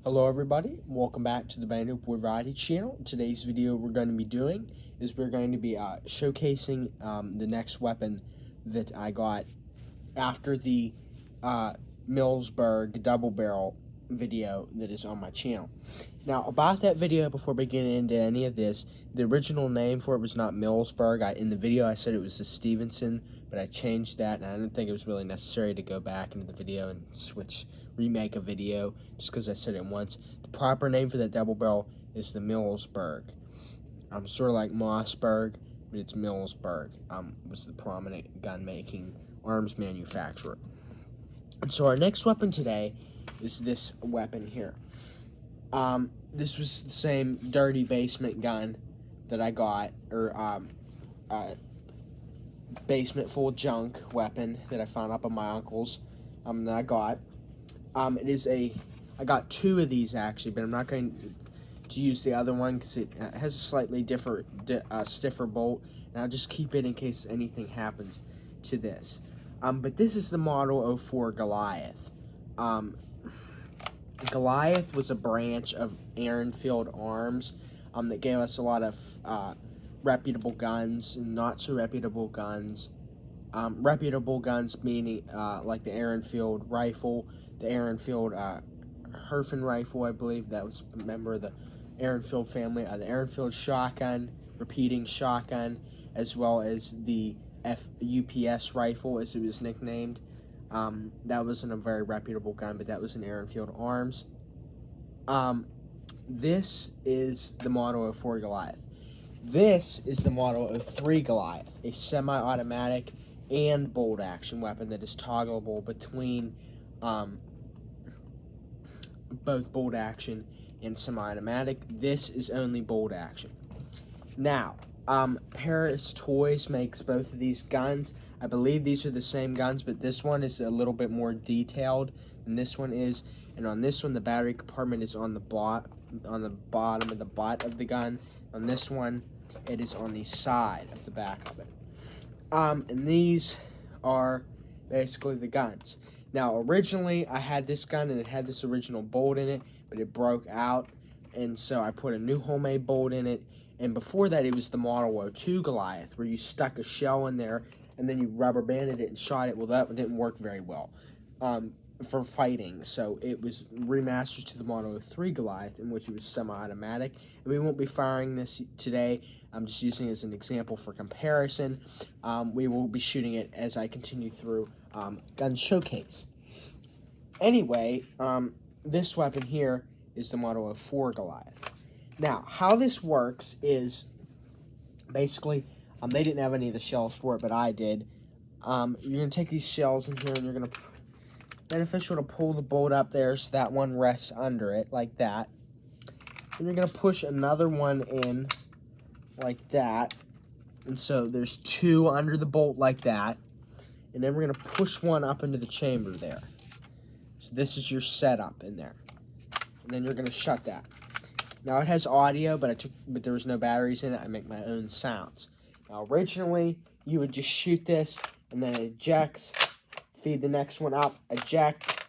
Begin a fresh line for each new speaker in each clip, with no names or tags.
Hello everybody, welcome back to the Bandit Variety channel. Today's video we're going to be doing is we're going to be showcasing the next weapon that I got after the Millsberg double barrel video that is on my channel. Now about that video, before we get into any of this, the original name for it was not Millsberg. In the video I said it was the Stevenson, but I changed that, and I didn't think it was really necessary to go back into the video and remake a video just because I said it once. The proper name for that double barrel is the Millsberg. Sort of like Mossberg, but it's Millsberg. Was the prominent gun making arms manufacturer. And so our next weapon today is this weapon here. This was the same dirty basement gun that I got, or basement full of junk weapon that I found up at my uncle's. That I got. I got two of these actually, but I'm not going to use the other one because it has a slightly different, stiffer bolt, and I'll just keep it in case anything happens to this. But this is the Model 04 Goliath. Goliath was a branch of Aaronfield Arms that gave us a lot of reputable guns and not so reputable guns. Reputable guns meaning like the Aaronfield rifle, the Aaronfield Herfen rifle, I believe that was a member of the Aaronfield family, the Aaronfield shotgun, repeating shotgun, as well as the UPS rifle, as it was nicknamed. That wasn't a very reputable gun, but that was an Aaronfield Arms. This is the Model 04 Goliath. This is the Model 03 Goliath, a semi-automatic and bolt action weapon that is toggleable between both bolt action and semi-automatic. This is only bolt action. Now, Paris Toys makes both of these guns. I believe these are the same guns, but this one is a little bit more detailed than this one is. And on this one, the battery compartment is on the bottom of the butt of the gun. On this one, it is on the side of the back of it. And these are basically the guns. Now, originally, I had this gun, and it had this original bolt in it, but it broke out, and so I put a new homemade bolt in it. And before that, it was the Model 02 Goliath, where you stuck a shell in there, and then you rubber banded it and shot it. Well, that didn't work very well for fighting, so it was remastered to the Model 03 Goliath, in which it was semi-automatic. And we won't be firing this today. I'm just using it as an example for comparison. We will be shooting it as I continue through Gun Showcase. Anyway, this weapon here is the Model 04 Goliath. Now, how this works is basically, they didn't have any of the shells for it, but I did. You're going to take these shells in here, and you're going to, beneficial to pull the bolt up there so that one rests under it, like that. And you're going to push another one in, like that. And so there's two under the bolt like that. And then we're going to push one up into the chamber there. So this is your setup in there. And then you're going to shut that. Now it has audio, but there was no batteries in it. I make my own sounds. Now originally, you would just shoot this, and then it ejects, feed the next one up, eject,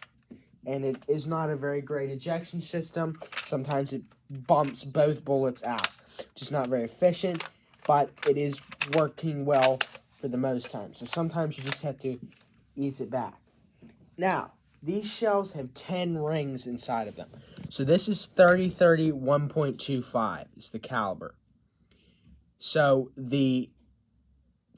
and it is not a very great ejection system. Sometimes it bumps both bullets out, which is not very efficient, but it is working well for the most time. So sometimes you just have to ease it back. Now, these shells have 10 rings inside of them. So this is 30-30 1.25 is the caliber. So the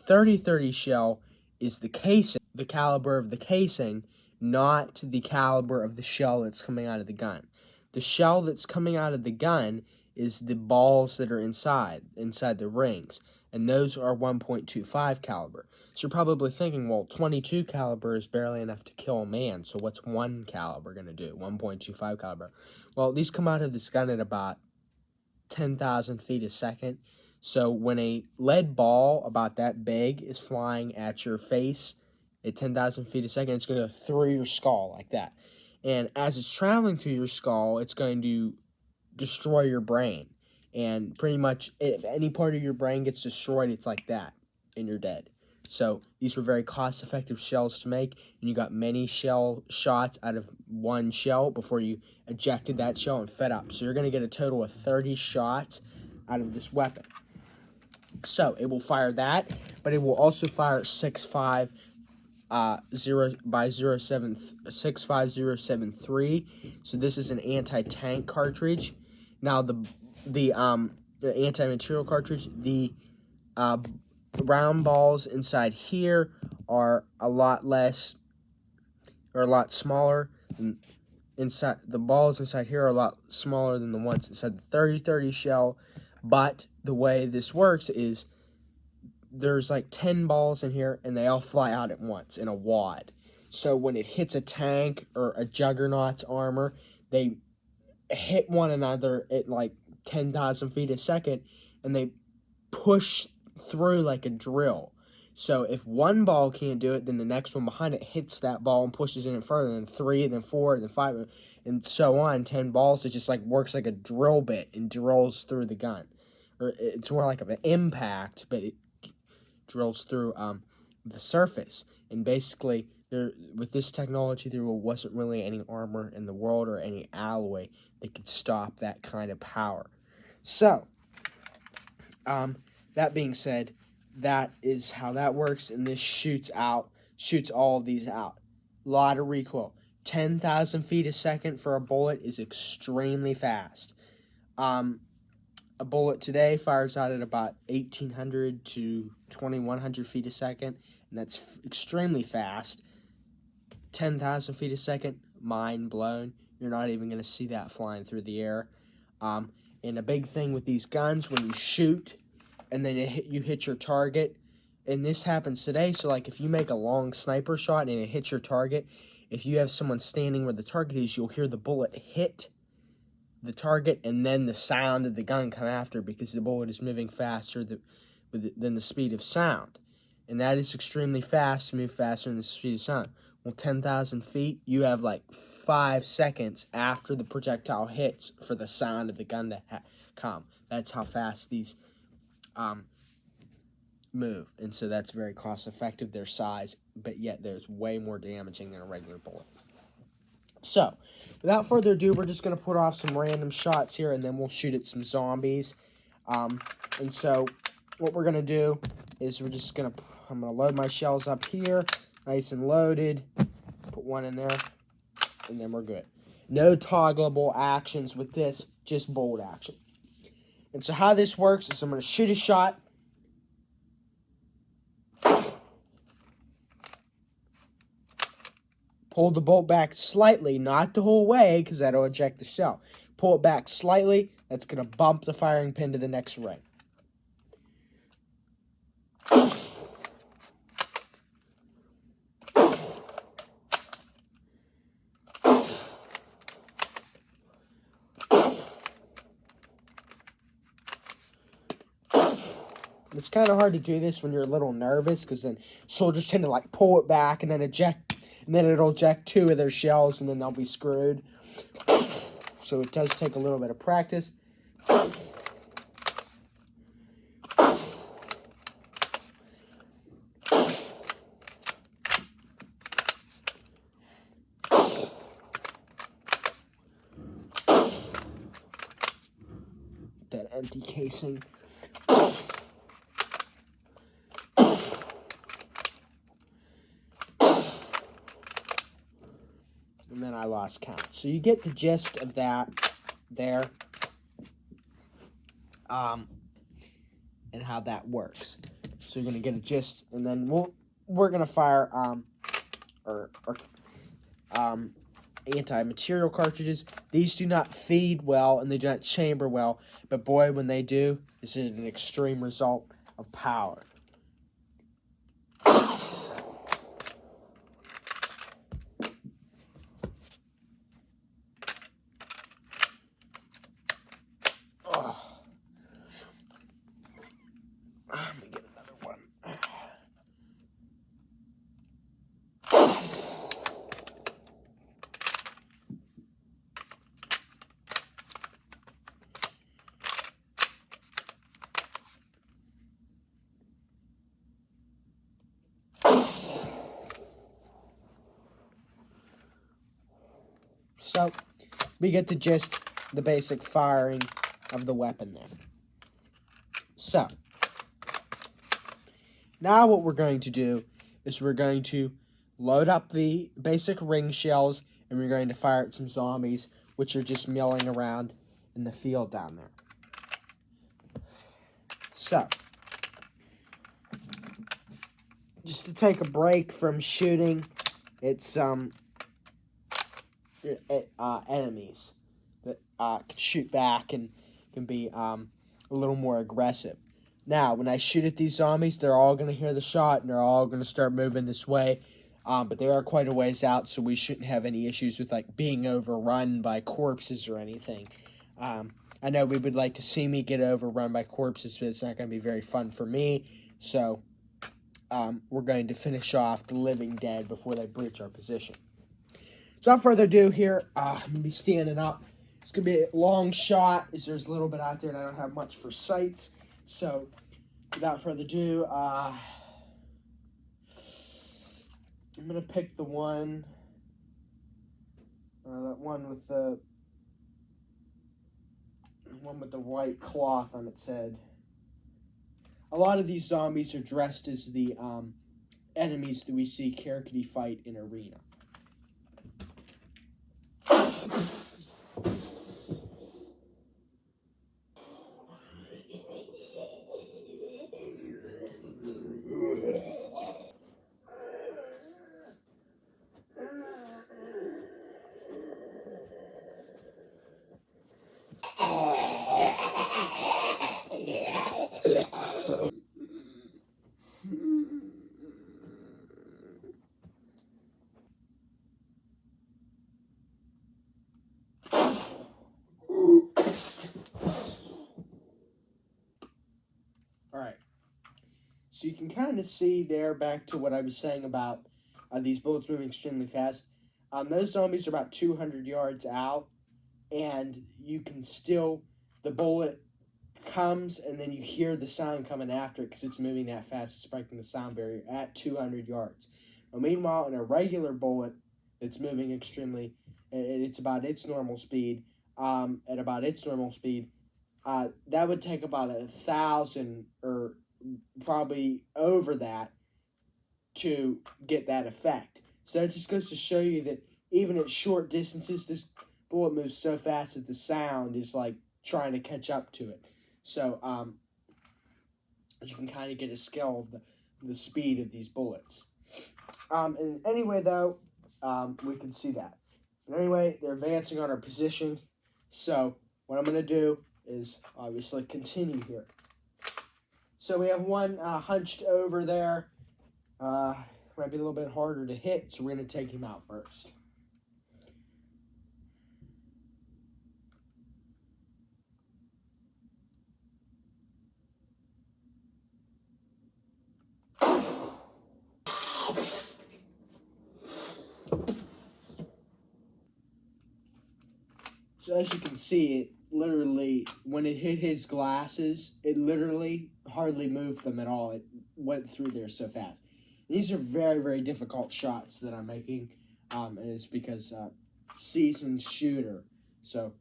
30-30 shell is the casing, the caliber of the casing, not the caliber of the shell that's coming out of the gun. The shell that's coming out of the gun is the balls that are inside the rings, and those are 1.25 caliber. So you're probably thinking, well, 22 caliber is barely enough to kill a man, so what's 1 caliber going to do, 1.25 caliber? Well, these come out of this gun at about 10,000 feet a second, so when a lead ball about that big is flying at your face at 10,000 feet a second, it's going to go through your skull like that. And as it's traveling through your skull, it's going to destroy your brain. And pretty much, if any part of your brain gets destroyed, it's like that, and you're dead. So these were very cost-effective shells to make, and you got many shell shots out of one shell before you ejected that shell and fed up. So you're going to get a total of 30 shots out of this weapon. So it will fire that, but it will also fire 6.5 65073. So this is an anti-tank cartridge. Now the anti-material cartridge, the round balls inside here are a lot smaller than inside. The balls inside here are a lot smaller than the ones inside the 30-30 shell. But the way this works is there's like 10 balls in here, and they all fly out at once in a wad. So when it hits a tank or a juggernaut's armor, they hit one another at like 10,000 feet a second, and they push through like a drill. So if one ball can't do it, then the next one behind it hits that ball and pushes it in further, and then 3, and then 4, and then 5, and so on. 10 balls, it just like works like a drill bit and drills through the gun. Or it's more like an impact, but it drills through the surface. And basically, with this technology, there wasn't really any armor in the world or any alloy that could stop that kind of power. So, that being said, that is how that works, and this shoots all of these out. A lot of recoil. 10,000 feet a second for a bullet is extremely fast. A bullet today fires out at about 1,800 to 2,100 feet a second, and that's extremely fast. 10,000 feet a second, mind blown. You're not even going to see that flying through the air. And a big thing with these guns, when you shoot and then you hit your target, and this happens today, so like if you make a long sniper shot and it hits your target, if you have someone standing where the target is, you'll hear the bullet hit the target and then the sound of the gun come after, because the bullet is moving faster than the speed of sound. And that is extremely fast to move faster than the speed of sound. Well, 10,000 feet, you have like 5 seconds after the projectile hits for the sound of the gun to come. That's how fast these move. And so that's very cost effective, their size, but yet there's way more damaging than a regular bullet. So, without further ado, we're just going to put off some random shots here, and then we'll shoot at some zombies. And so, what we're going to do is I'm going to load my shells up here, nice and loaded, put one in there, and then we're good. No toggleable actions with this, just bolt action. And so how this works is I'm going to shoot a shot, pull the bolt back slightly, not the whole way, because that'll eject the shell. Pull it back slightly, that's going to bump the firing pin to the next ring. It's kind of hard to do this when you're a little nervous, because then soldiers tend to like pull it back and then eject, and then it'll eject 2 of their shells, and then they'll be screwed. So it does take a little bit of practice. That empty casing. And then I lost count. So you get the gist of that there. And how that works. So you're gonna get a gist, and then we're gonna fire anti-material cartridges. These do not feed well and they do not chamber well, but boy, when they do, this is an extreme result of power. Let me get another one. we get the gist, the basic firing of the weapon there. So, now what we're going to do is we're going to load up the basic ring shells, and we're going to fire at some zombies, which are just milling around in the field down there. So, just to take a break from shooting, it's enemies that can shoot back and can be a little more aggressive. Now, when I shoot at these zombies, they're all going to hear the shot, and they're all going to start moving this way. But they are quite a ways out, so we shouldn't have any issues with like being overrun by corpses or anything. I know we would like to see me get overrun by corpses, but it's not going to be very fun for me. So we're going to finish off the living dead before they breach our position. So without further ado here, I'm going to be standing up. It's going to be a long shot, as there's a little bit out there and I don't have much for sights. So without further ado, I'm going to pick the one, that one with the white cloth on its head. A lot of these zombies are dressed as the enemies that we see Karkity fight in Arena. Alright, so you can kind of see there, back to what I was saying about these bullets moving extremely fast. Those zombies are about 200 yards out, and you can still, the bullet comes and then you hear the sound coming after it because it's moving that fast. It's breaking the sound barrier at 200 yards. Now, meanwhile, in a regular bullet that's moving extremely, it's about its normal speed, at about its normal speed, that would take about 1,000 or probably over that to get that effect. So it just goes to show you that even at short distances, this bullet moves so fast that the sound is like trying to catch up to it. So you can kind of get a scale of the speed of these bullets. And anyway, though, we can see that. But anyway, they're advancing on our position. So what I'm going to do is obviously continue here. So we have one hunched over there. Might be a little bit harder to hit, so we're going to take him out first. So as you can see, it literally, when it hit his glasses, it literally hardly moved them at all. It went through there so fast. These are very, very difficult shots that I'm making, and it's because seasoned shooter. So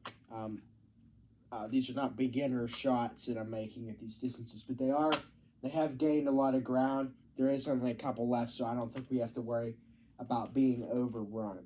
these are not beginner shots that I'm making at these distances, but they have gained a lot of ground. There is only a couple left, so I don't think we have to worry about being overrun.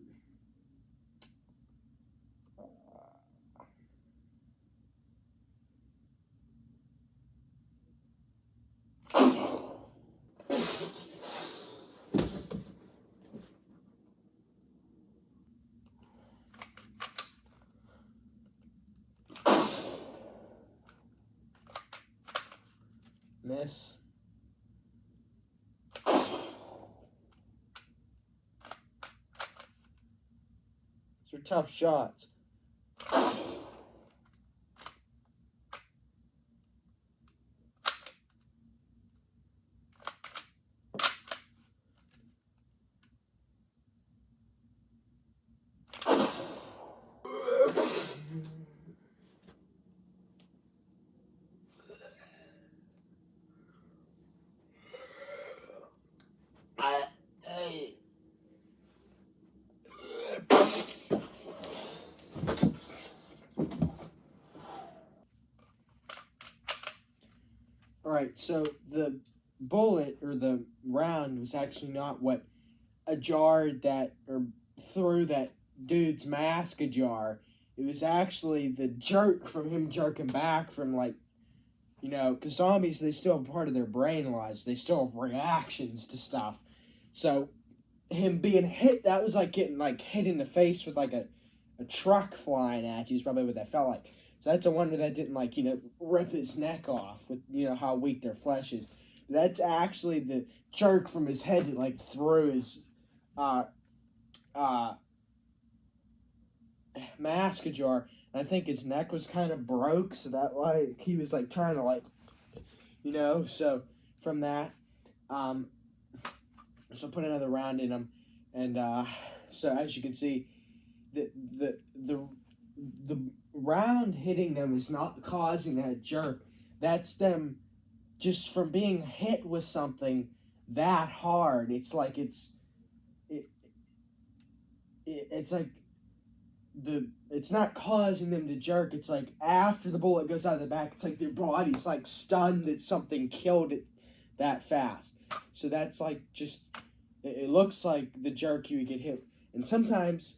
Miss. These are tough shots. Alright, so the bullet, or the round, was actually not what ajar that, or threw that dude's mask ajar. It was actually the jerk from him jerking back from, like, you know, because zombies, they still have part of their brain lives. They still have reactions to stuff. So him being hit, that was like getting like hit in the face with like a truck flying at you is probably what that felt like. So that's a wonder that didn't, like, you know, rip his neck off with, you know, how weak their flesh is. That's actually the jerk from his head that like threw his uh uh mask ajar. And I think his neck was kind of broke, so that like he was like trying to, like, you know, so from that, um so put another round in him, and so as you can see, the the the the round hitting them is not causing that jerk. That's them just from being hit with something that hard. It's like it, it's like it's not causing them to jerk. It's like after the bullet goes out of the back, it's like their body's like stunned that something killed it that fast. So that's like just it looks like the jerk you would get hit, and sometimes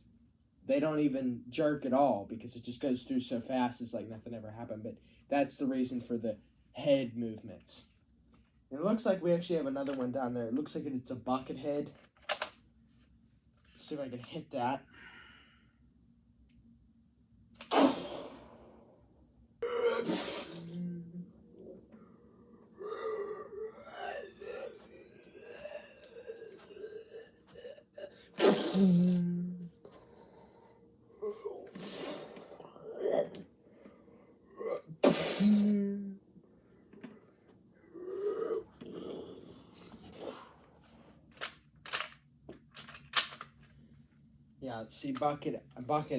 they don't even jerk at all because it just goes through so fast. It's like nothing ever happened. But that's the reason for the head movements. And it looks like we actually have another one down there. It looks like it's a bucket head. Let's see if I can hit that. Yeah, see, bucket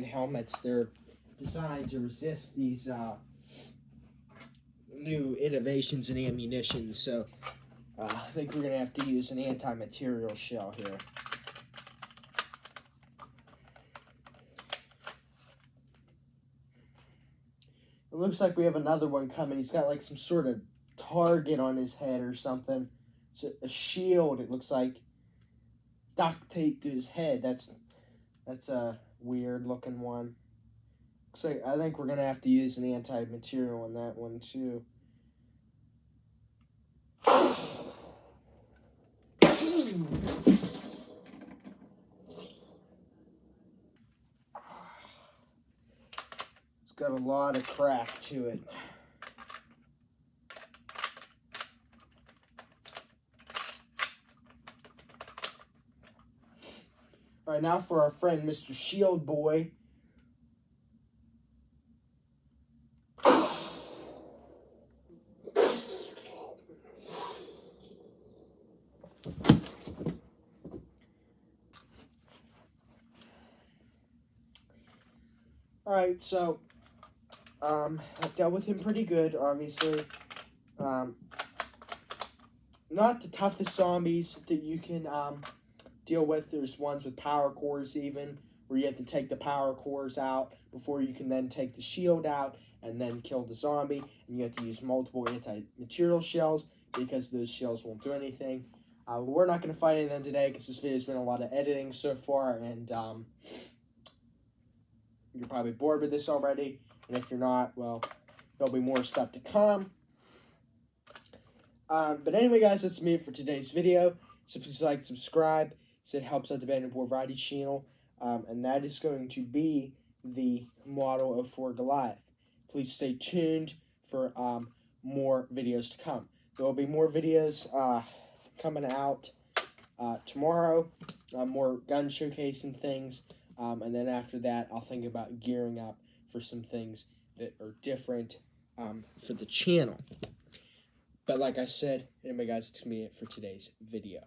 helmets, they're designed to resist these new innovations in ammunition. So I think we're going to have to use an anti-material shell here. It looks like we have another one coming. He's got like some sort of target on his head or something. It's a shield, it looks like, duct taped to his head. That's a weird looking one. Looks like I think we're gonna have to use an anti-material on that one too. It's got a lot of crack to it. All right, now for our friend Mr. Shield Boy. Alright, so I've dealt with him pretty good, obviously. Not the toughest zombies that you can deal with. There's ones with power cores even, where you have to take the power cores out before you can then take the shield out and then kill the zombie. And you have to use multiple anti-material shells because those shells won't do anything. We're not going to fight any of them today because this video's been a lot of editing so far, and you're probably bored with this already. And if you're not, well, there'll be more stuff to come. But anyway, guys, that's me for today's video. So please like, subscribe. So it helps out the Band of War Variety channel. And that is going to be the model of for Goliath. Please stay tuned for more videos to come. There will be more videos coming out tomorrow. More gun showcase and things. And then after that, I'll think about gearing up for some things that are different for the channel. But like I said, anyway, guys, it's going to be it for today's video.